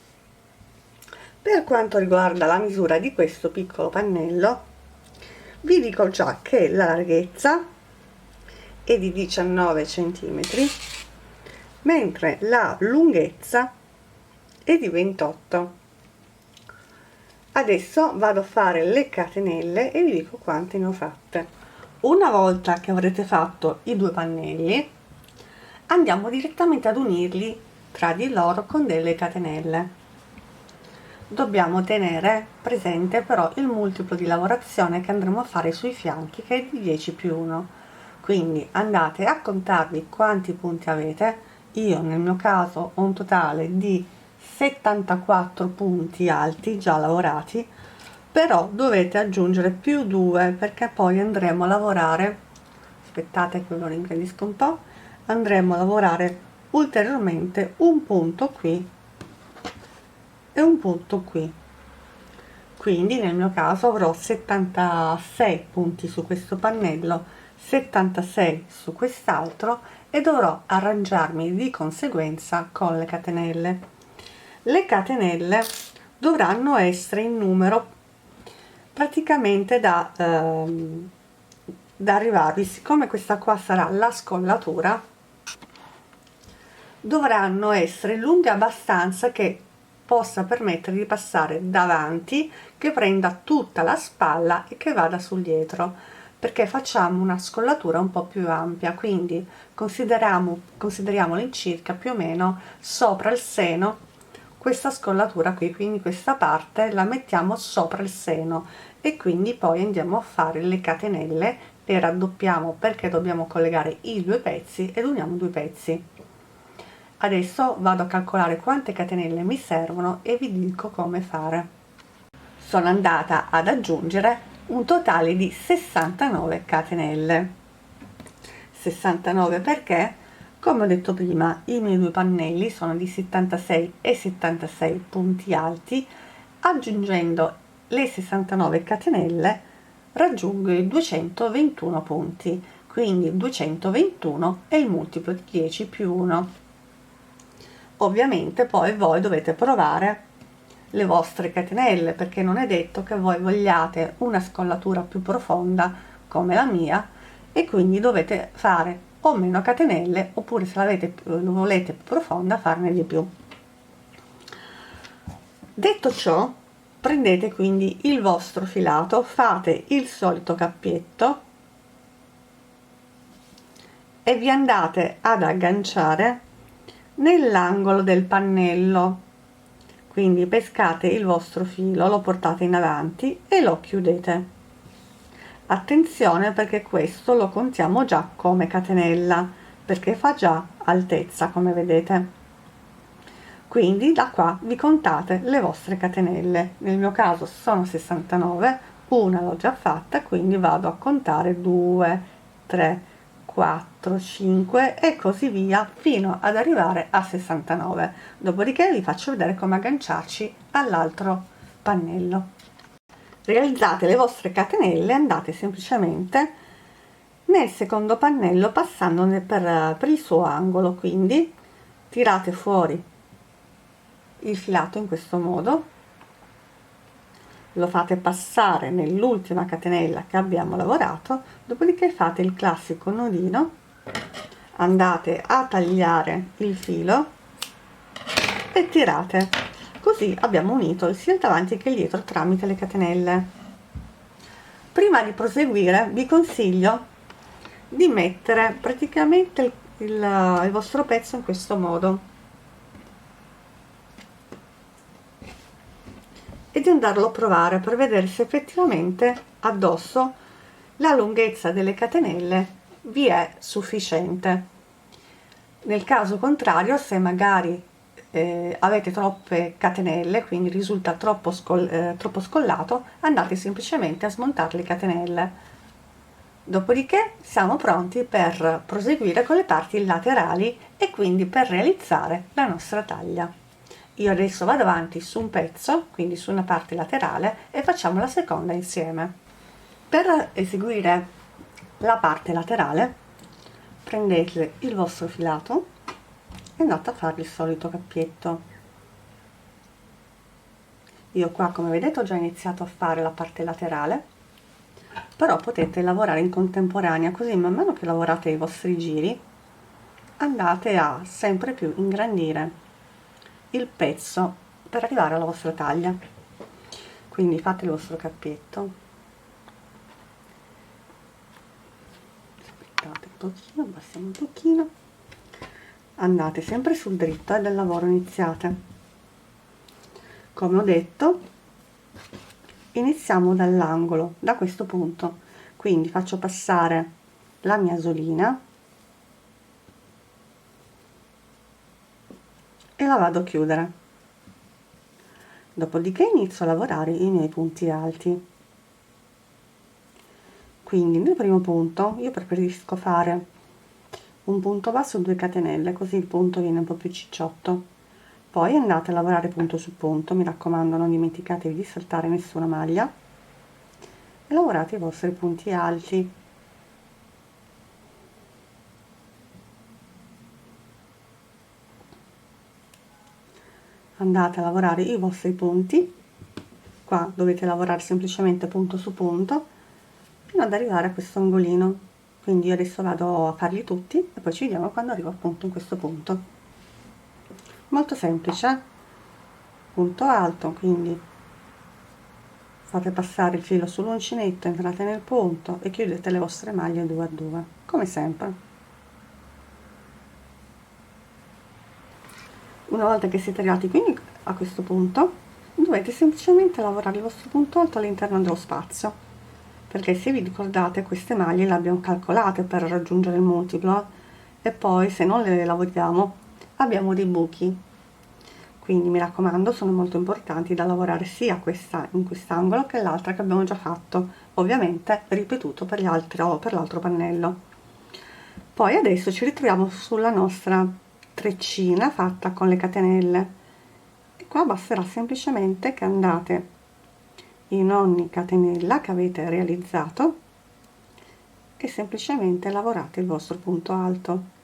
Per quanto riguarda la misura di questo piccolo pannello, vi dico già che la larghezza è di 19 centimetri, mentre la lunghezza è di 28. Adesso vado a fare le catenelle e vi dico quante ne ho fatte. Una volta che avrete fatto i 2 pannelli, andiamo direttamente ad unirli tra di loro con delle catenelle. Dobbiamo tenere presente però il multiplo di lavorazione che andremo a fare sui fianchi, che è di 10 più 1. Quindi andate a contarvi quanti punti avete. Io nel mio caso ho un totale di 74 punti alti già lavorati, però dovete aggiungere più 2 perché poi andremo a lavorare, aspettate che lo ringrandisco un po', andremo a lavorare ulteriormente un punto qui e un punto qui. Quindi nel mio caso avrò 76 punti su questo pannello, 76 su quest'altro, e dovrò arrangiarmi di conseguenza con le catenelle. Le catenelle dovranno essere in numero praticamente da arrivarvi, siccome questa qua sarà la scollatura, dovranno essere lunghe abbastanza che possa permettere di passare davanti, che prenda tutta la spalla e che vada sul dietro, perché facciamo una scollatura un po' più ampia, quindi consideriamo all'incirca più o meno sopra il seno questa scollatura qui, quindi questa parte la mettiamo sopra il seno e quindi poi andiamo a fare le catenelle e raddoppiamo, perché dobbiamo collegare i 2 pezzi ed uniamo 2 pezzi. Adesso vado a calcolare quante catenelle mi servono e vi dico come fare. Sono andata ad aggiungere un totale di 69 catenelle. 69 perché, come ho detto prima, i miei 2 pannelli sono di 76 e 76 punti alti. Aggiungendo le 69 catenelle raggiungo i 221 punti, quindi 221 è il multiplo di 10 più 1. Ovviamente poi voi dovete provare le vostre catenelle, perché non è detto che voi vogliate una scollatura più profonda come la mia, e quindi dovete fare o meno catenelle, oppure se lo volete più profonda, farne di più. Detto ciò, prendete quindi il vostro filato, fate il solito cappietto e vi andate ad agganciare nell'angolo del pannello. Quindi pescate il vostro filo, lo portate in avanti e lo chiudete. Attenzione, perché questo lo contiamo già come catenella, perché fa già altezza, come vedete. Quindi da qua vi contate le vostre catenelle. Nel mio caso sono 69, una l'ho già fatta, quindi vado a contare 2, 3, 4, 5 e così via fino ad arrivare a 69. Dopodiché vi faccio vedere come agganciarci all'altro pannello. realizzate le vostre catenelle, andate semplicemente nel secondo pannello passando per il suo angolo, quindi tirate fuori il filato in questo modo, lo fate passare nell'ultima catenella che abbiamo lavorato, dopodiché fate il classico nodino, andate a tagliare il filo e tirate, così abbiamo unito sia il davanti che il dietro tramite le catenelle. Prima di proseguire vi consiglio di mettere praticamente il vostro pezzo in questo modo e di andarlo a provare per vedere se effettivamente addosso la lunghezza delle catenelle vi è sufficiente. Nel caso contrario, se magari avete troppe catenelle, quindi risulta troppo scollato, andate semplicemente a smontare le catenelle. Dopodiché siamo pronti per proseguire con le parti laterali e quindi per realizzare la nostra taglia. Io adesso vado avanti su un pezzo, quindi su una parte laterale, e facciamo la seconda insieme. Per eseguire la parte laterale prendete il vostro filato e andate a fare il solito cappietto. Io qua, come vedete, ho già iniziato a fare la parte laterale, però potete lavorare in contemporanea, così man mano che lavorate i vostri giri andate a sempre più ingrandire il pezzo per arrivare alla vostra taglia. Quindi fate il vostro cappietto, aspettate un pochino, abbassiamo un pochino, andate sempre sul dritto del lavoro iniziate. Come ho detto, iniziamo dall'angolo, da questo punto, quindi faccio passare la mia asolina e la vado a chiudere, dopodiché inizio a lavorare i miei punti alti. Quindi nel primo punto io preferisco fare un punto basso e 2 catenelle, così il punto viene un po' più cicciotto. Poi andate a lavorare punto su punto, mi raccomando non dimenticatevi di saltare nessuna maglia, e lavorate i vostri punti alti. Andate a lavorare i vostri punti, qua dovete lavorare semplicemente punto su punto fino ad arrivare a questo angolino. Quindi io adesso vado a farli tutti e poi ci vediamo quando arrivo appunto in questo punto. Molto semplice, punto alto, quindi fate passare il filo sull'uncinetto, entrate nel punto e chiudete le vostre maglie 2 a 2, come sempre. Una volta che siete arrivati quindi a questo punto, dovete semplicemente lavorare il vostro punto alto all'interno dello spazio, perché se vi ricordate queste maglie le abbiamo calcolate per raggiungere il multiplo, e poi se non le lavoriamo abbiamo dei buchi. Quindi mi raccomando, sono molto importanti da lavorare sia questa in quest'angolo che l'altra che abbiamo già fatto, ovviamente ripetuto per l'altro pannello. Poi adesso ci ritroviamo sulla nostra treccina fatta con le catenelle, e qua basterà semplicemente che andate in ogni catenella che avete realizzato e semplicemente lavorate il vostro punto alto.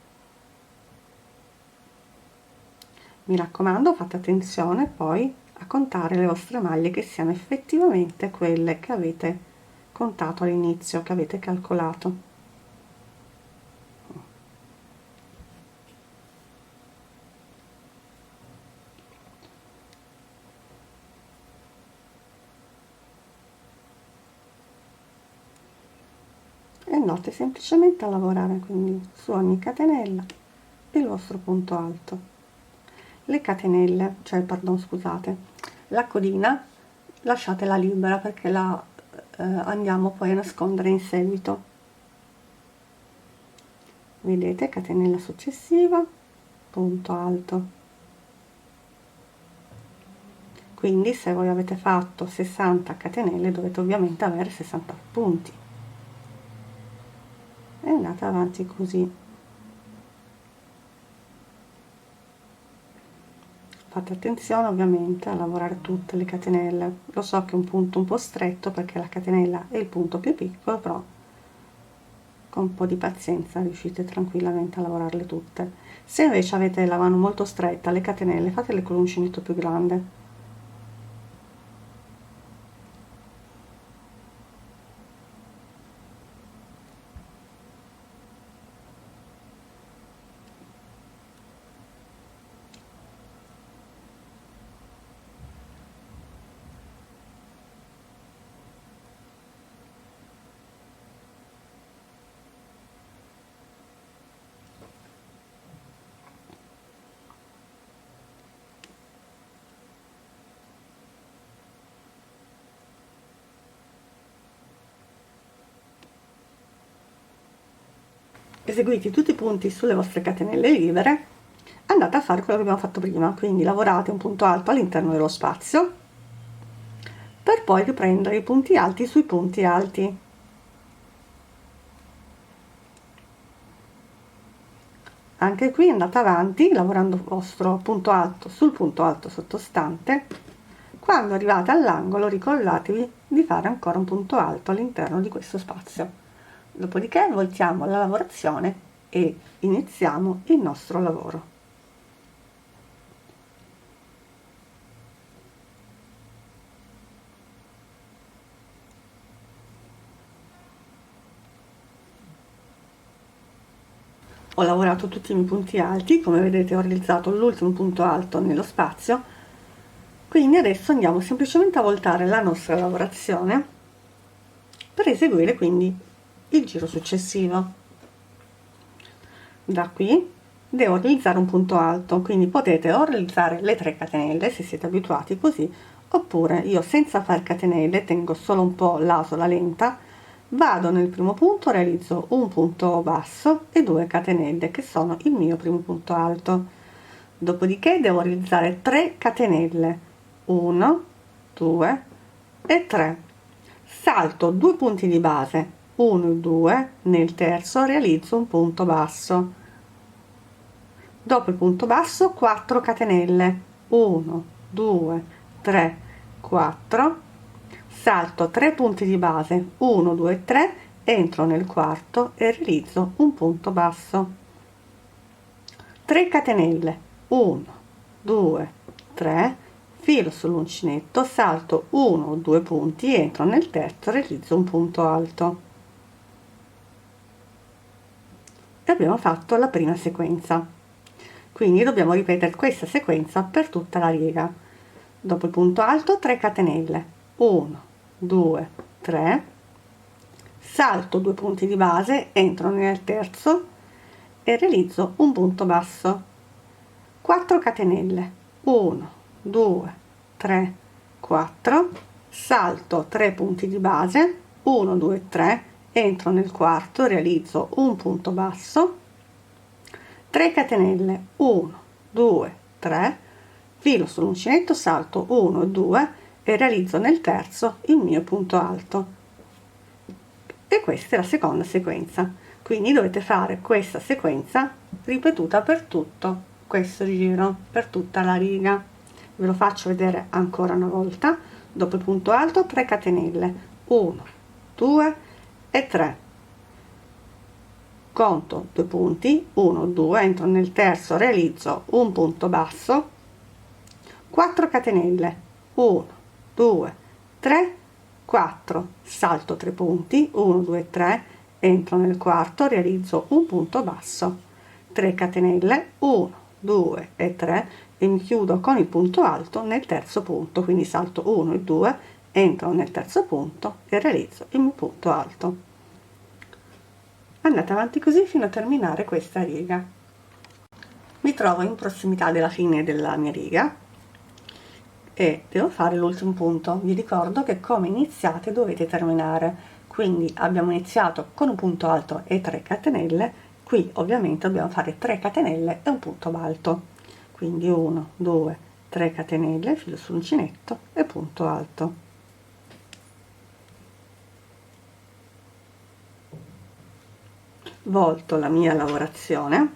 Mi raccomando, fate attenzione poi a contare le vostre maglie che siano effettivamente quelle che avete contato all'inizio, che avete calcolato. E andate semplicemente a lavorare quindi su ogni catenella il vostro punto alto. Le catenelle, scusate, la codina lasciatela libera perché la andiamo poi a nascondere in seguito. Vedete, catenella successiva, punto alto. Quindi se voi avete fatto 60 catenelle dovete ovviamente avere 60 punti, e andate avanti così. fate attenzione ovviamente a lavorare tutte le catenelle. Lo so che è un punto un po' stretto perché la catenella è il punto più piccolo, però con un po' di pazienza riuscite tranquillamente a lavorarle tutte. Se invece avete la mano molto stretta, le catenelle fatele con l'uncinetto più grande. Eseguiti tutti i punti sulle vostre catenelle libere, andate a fare quello che abbiamo fatto prima, quindi lavorate un punto alto all'interno dello spazio per poi riprendere i punti alti sui punti alti. Anche qui andate avanti lavorando il vostro punto alto sul punto alto sottostante. Quando arrivate all'angolo ricordatevi di fare ancora un punto alto all'interno di questo spazio. Dopodiché voltiamo la lavorazione e iniziamo il nostro lavoro. Ho lavorato tutti i miei punti alti, come vedete ho realizzato l'ultimo punto alto nello spazio, quindi adesso andiamo semplicemente a voltare la nostra lavorazione per eseguire quindi il giro successivo. Da qui devo realizzare un punto alto, quindi potete o realizzare le 3 catenelle se siete abituati così, oppure io senza fare catenelle tengo solo un po' l'asola lenta, vado nel primo punto, realizzo un punto basso e 2 catenelle che sono il mio primo punto alto. Dopodiché devo realizzare 3 catenelle, 1 2 e 3, salto 2 punti di base, 1 e 2, nel terzo realizzo un punto basso, dopo il punto basso 4 catenelle, 1 2 3 4, salto 3 punti di base, 1 2 3, entro nel quarto e realizzo un punto basso, 3 catenelle, 1 2 3, filo sull'uncinetto, salto 1 o 2 punti, entro nel terzo, realizzo un punto alto. E abbiamo fatto la prima sequenza, quindi dobbiamo ripetere questa sequenza per tutta la riga. Dopo il punto alto 3 catenelle, 1 2 3, salto 2 punti di base, entro nel terzo e realizzo un punto basso, 4 catenelle, 1 2 3 4, salto 3 punti di base, 1 2 3, entro nel quarto, realizzo un punto basso, 3 catenelle, 1 2 3, filo sull'uncinetto, salto 1 e 2 e realizzo nel terzo il mio punto alto. E questa è la seconda sequenza, quindi dovete fare questa sequenza ripetuta per tutto questo giro, per tutta la riga. Ve lo faccio vedere ancora una volta. Dopo il punto alto 3 catenelle, 1 2 e 3, conto 2 punti, 1 2, entro nel terzo, realizzo un punto basso, 4 catenelle, 1 2 3 4, salto 3 punti, 1 2 3, entro nel quarto, realizzo un punto basso, 3 catenelle, 1 2 e 3 e mi chiudo con il punto alto nel terzo punto, quindi salto 1 e 2, entro nel terzo punto e realizzo il mio punto alto. Andate avanti così fino a terminare questa riga. Mi trovo in prossimità della fine della mia riga e devo fare l'ultimo punto. Vi ricordo che come iniziate dovete terminare, quindi abbiamo iniziato con un punto alto e 3 catenelle, qui ovviamente dobbiamo fare 3 catenelle e un punto alto, quindi 1 2 3 catenelle, filo sull'uncinetto e punto alto. Volto la mia lavorazione.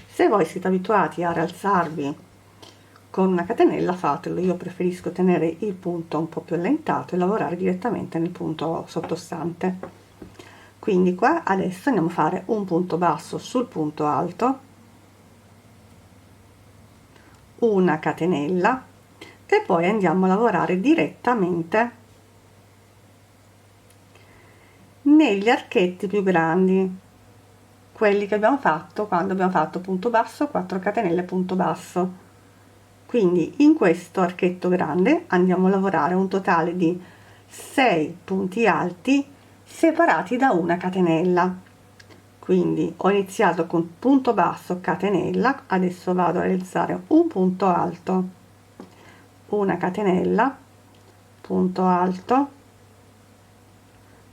Se voi siete abituati a rialzarvi con una catenella fatelo. Io preferisco tenere il punto un po' più allentato e lavorare direttamente nel punto sottostante. Quindi qua adesso andiamo a fare un punto basso sul punto alto, una catenella e poi andiamo a lavorare direttamente negli archetti più grandi, quelli che abbiamo fatto quando abbiamo fatto punto basso, 4 catenelle, punto basso. Quindi in questo archetto grande andiamo a lavorare un totale di 6 punti alti separati da una catenella. Quindi ho iniziato con punto basso, catenella, adesso vado a realizzare un punto alto, una catenella, punto alto,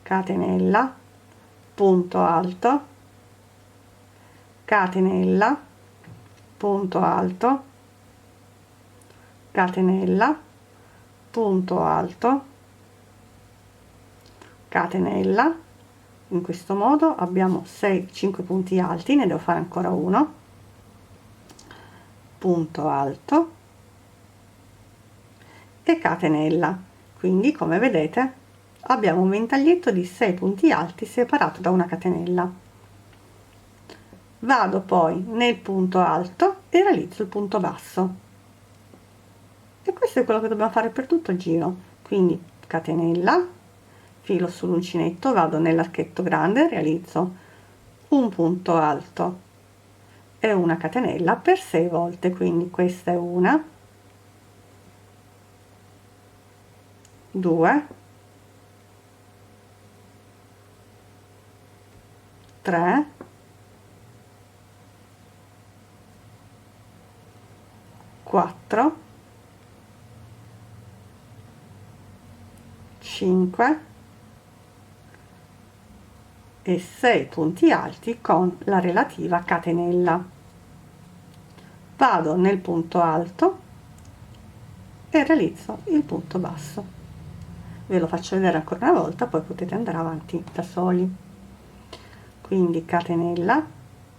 catenella, punto alto, catenella, punto alto, catenella, punto alto, catenella. In questo modo abbiamo 5 punti alti, ne devo fare ancora uno, punto alto e catenella. Quindi come vedete abbiamo un ventaglietto di 6 punti alti separato da una catenella. Vado poi nel punto alto e realizzo il punto basso, e questo è quello che dobbiamo fare per tutto il giro. Quindi catenella, filo sull'uncinetto, vado nell'archetto grande, realizzo un punto alto e una catenella per 6 volte. Quindi questa è una, 2, 3, 4, 5 e 6 punti alti con la relativa catenella. Vado nel punto alto e realizzo il punto basso. Ve lo faccio vedere ancora una volta, poi potete andare avanti da soli. Quindi catenella,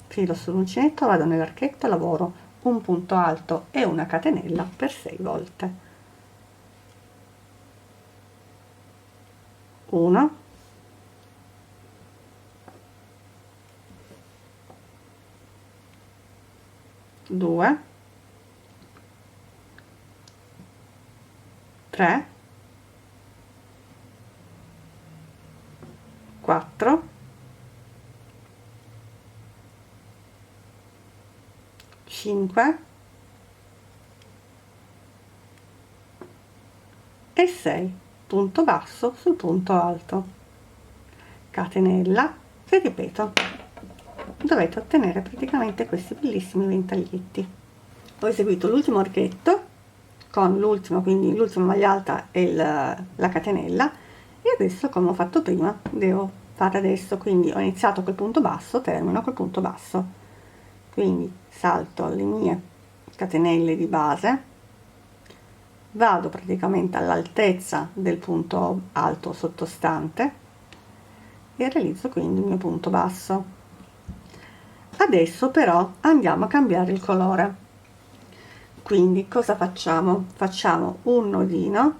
filo sull'uncinetto, vado nell'archetto, lavoro un punto alto e una catenella per 6 volte. 1, 2, 3, 4, 5 e 6, punto basso sul punto alto, catenella e ripeto. Dovete ottenere praticamente questi bellissimi ventaglietti. Ho eseguito l'ultimo archetto con l'ultimo, quindi l'ultima maglia alta e la catenella, e adesso, come ho fatto prima, devo fare adesso. Quindi ho iniziato col punto basso, termino col punto basso, quindi salto le mie catenelle di base, vado praticamente all'altezza del punto alto sottostante e realizzo quindi il mio punto basso. Adesso però andiamo a cambiare il colore. Quindi cosa facciamo? Facciamo un nodino,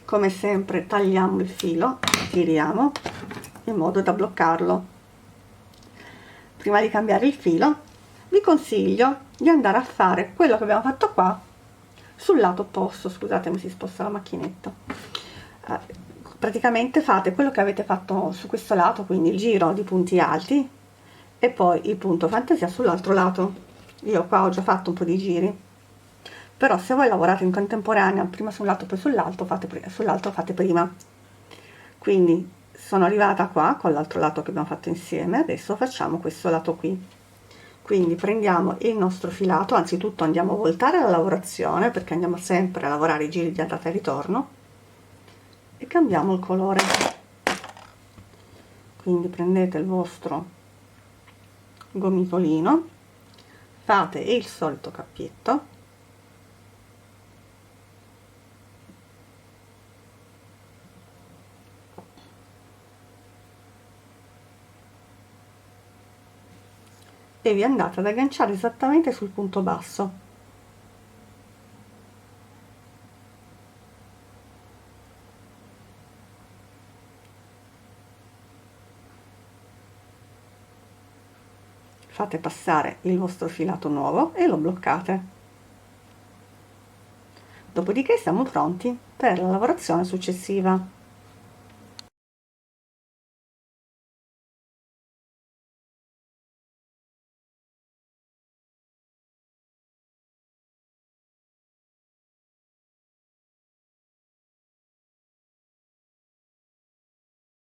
come sempre tagliamo il filo, tiriamo in modo da bloccarlo. Prima di cambiare il filo vi consiglio di andare a fare quello che abbiamo fatto qua sul lato opposto. Scusatemi, si sposta la macchinetta. Praticamente fate quello che avete fatto su questo lato, quindi il giro di punti alti e poi il punto fantasia sull'altro lato. Io qua ho già fatto un po' di giri, però se voi lavorate in contemporanea, prima sul lato poi sull'altro, fate prima. Quindi sono arrivata qua con l'altro lato che abbiamo fatto insieme, adesso facciamo questo lato qui. Quindi prendiamo il nostro filato, anzitutto andiamo a voltare la lavorazione, perché andiamo sempre a lavorare i giri di andata e ritorno, e cambiamo il colore. Quindi prendete il vostro gomitolino, fate il solito cappietto, e vi andate ad agganciare esattamente sul punto basso. fate passare il vostro filato nuovo e lo bloccate. Dopodiché siamo pronti per la lavorazione successiva.